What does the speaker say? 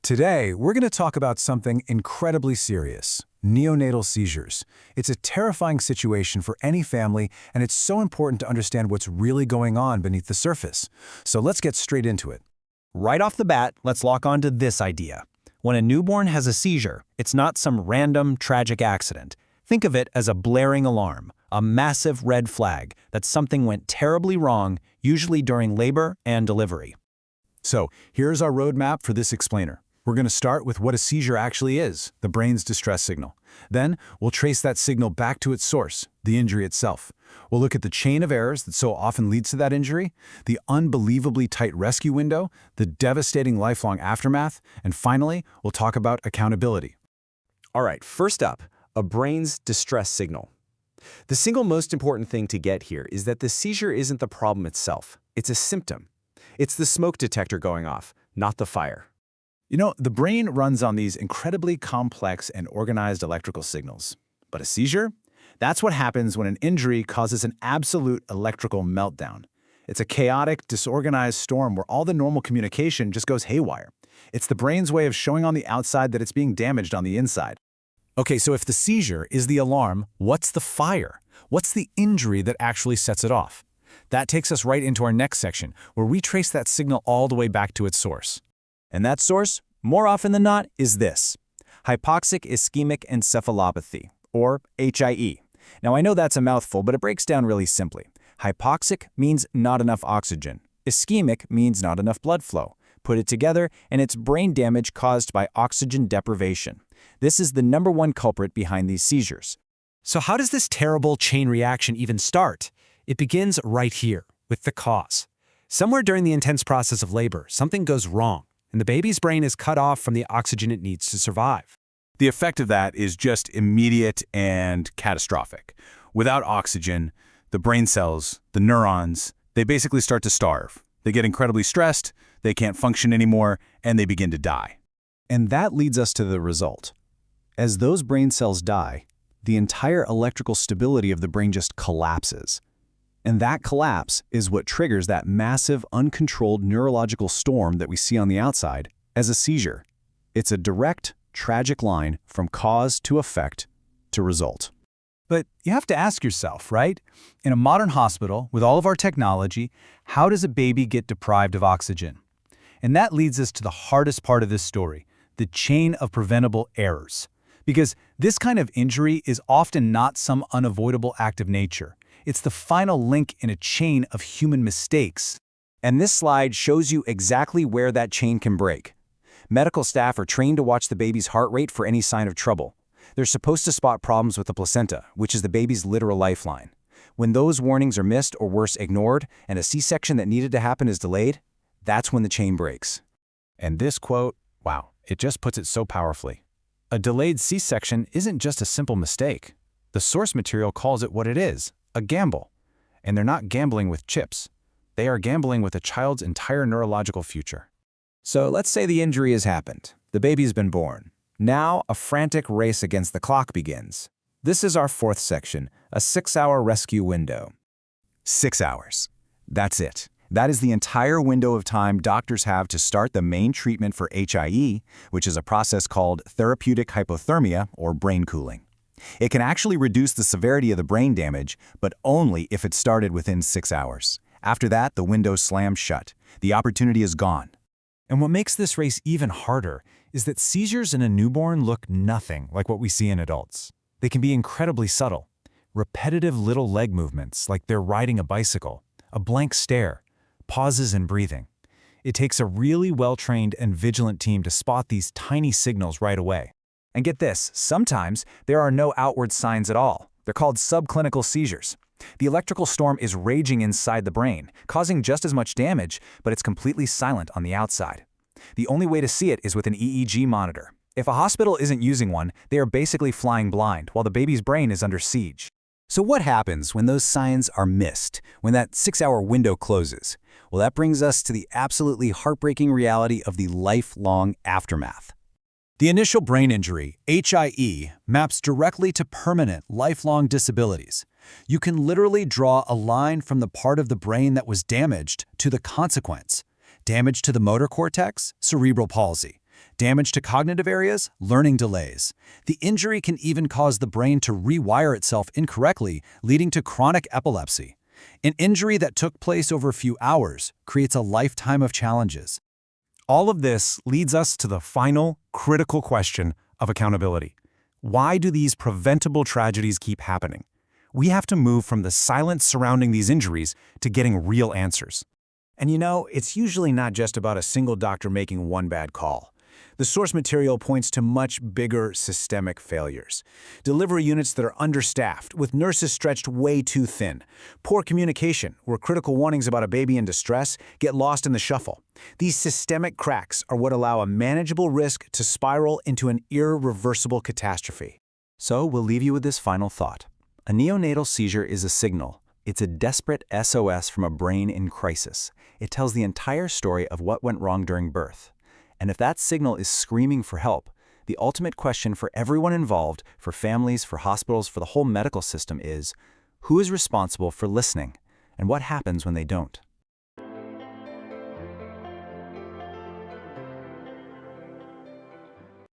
Today, we're going to talk about something incredibly serious: neonatal seizures. It's a terrifying situation for any family, and it's so important to understand what's really going on beneath the surface. So let's get straight into it. Right off the bat, let's lock on to this idea. When a newborn has a seizure, it's not some random, tragic accident. Think of it as a blaring alarm, a massive red flag that something went terribly wrong, usually during labor and delivery. So here's our roadmap for this explainer. We're going to start with what a seizure actually is, the brain's distress signal. Then, we'll trace that signal back to its source, the injury itself. We'll look at the chain of errors that so often leads to that injury, the unbelievably tight rescue window, the devastating lifelong aftermath, and finally, we'll talk about accountability. All right, first up, a brain's distress signal. The single most important thing to get here is that the seizure isn't the problem itself. It's a symptom. It's the smoke detector going off, not the fire. You know, the brain runs on these incredibly complex and organized electrical signals. But a seizure? That's what happens when an injury causes an absolute electrical meltdown. It's a chaotic, disorganized storm where all the normal communication just goes haywire. It's the brain's way of showing on the outside that it's being damaged on the inside. Okay, so if the seizure is the alarm, what's the fire? What's the injury that actually sets it off? That takes us right into our next section, where we trace that signal all the way back to its source. And that source, more often than not, is this: Hypoxic-Ischemic Encephalopathy, or HIE. Now, I know that's a mouthful, but it breaks down really simply. Hypoxic means not enough oxygen. Ischemic means not enough blood flow. Put it together, and it's brain damage caused by oxygen deprivation. This is the #1 culprit behind these seizures. So how does this terrible chain reaction even start? It begins right here, with the cause. Somewhere during the intense process of labor, something goes wrong, and the baby's brain is cut off from the oxygen it needs to survive. The effect of that is just immediate and catastrophic. Without oxygen, the brain cells, the neurons, they basically start to starve. They get incredibly stressed, they can't function anymore, and they begin to die. And that leads us to the result. As those brain cells die, the entire electrical stability of the brain just collapses. And that collapse is what triggers that massive, uncontrolled neurological storm that we see on the outside as a seizure. It's a direct, tragic line from cause to effect to result. But you have to ask yourself, right? In a modern hospital, with all of our technology, how does a baby get deprived of oxygen? And that leads us to the hardest part of this story, the chain of preventable errors. Because this kind of injury is often not some unavoidable act of nature. It's the final link in a chain of human mistakes. And this slide shows you exactly where that chain can break. Medical staff are trained to watch the baby's heart rate for any sign of trouble. They're supposed to spot problems with the placenta, which is the baby's literal lifeline. When those warnings are missed or worse, ignored, and a C-section that needed to happen is delayed, that's when the chain breaks. And this quote, wow, it just puts it so powerfully. A delayed C-section isn't just a simple mistake. The source material calls it what it is: a gamble. And they're not gambling with chips. They are gambling with a child's entire neurological future. So let's say the injury has happened. The baby's been born. Now a frantic race against the clock begins. This is our fourth section, a 6-hour rescue window. 6 hours. That's it. That is the entire window of time doctors have to start the main treatment for HIE, which is a process called therapeutic hypothermia, or brain cooling. It can actually reduce the severity of the brain damage, but only if it started within 6 hours. After that, the window slams shut. The opportunity is gone. And what makes this race even harder is that seizures in a newborn look nothing like what we see in adults. They can be incredibly subtle. Repetitive little leg movements, like they're riding a bicycle, a blank stare, pauses in breathing. It takes a really well-trained and vigilant team to spot these tiny signals right away. And get this, sometimes there are no outward signs at all. They're called subclinical seizures. The electrical storm is raging inside the brain, causing just as much damage, but it's completely silent on the outside. The only way to see it is with an EEG monitor. If a hospital isn't using one, they are basically flying blind while the baby's brain is under siege. So what happens when those signs are missed, when that 6-hour window closes? Well, that brings us to the absolutely heartbreaking reality of the lifelong aftermath. The initial brain injury, HIE, maps directly to permanent, lifelong disabilities. You can literally draw a line from the part of the brain that was damaged to the consequence. Damage to the motor cortex, cerebral palsy. Damage to cognitive areas, learning delays. The injury can even cause the brain to rewire itself incorrectly, leading to chronic epilepsy. An injury that took place over a few hours creates a lifetime of challenges. All of this leads us to the final, critical question of accountability. Why do these preventable tragedies keep happening? We have to move from the silence surrounding these injuries to getting real answers. And you know, it's usually not just about a single doctor making one bad call. The source material points to much bigger systemic failures. Delivery units that are understaffed, with nurses stretched way too thin. Poor communication, where critical warnings about a baby in distress get lost in the shuffle. These systemic cracks are what allow a manageable risk to spiral into an irreversible catastrophe. So we'll leave you with this final thought. A neonatal seizure is a signal. It's a desperate SOS from a brain in crisis. It tells the entire story of what went wrong during birth. And if that signal is screaming for help, the ultimate question for everyone involved, for families, for hospitals, for the whole medical system is, who is responsible for listening? And what happens when they don't?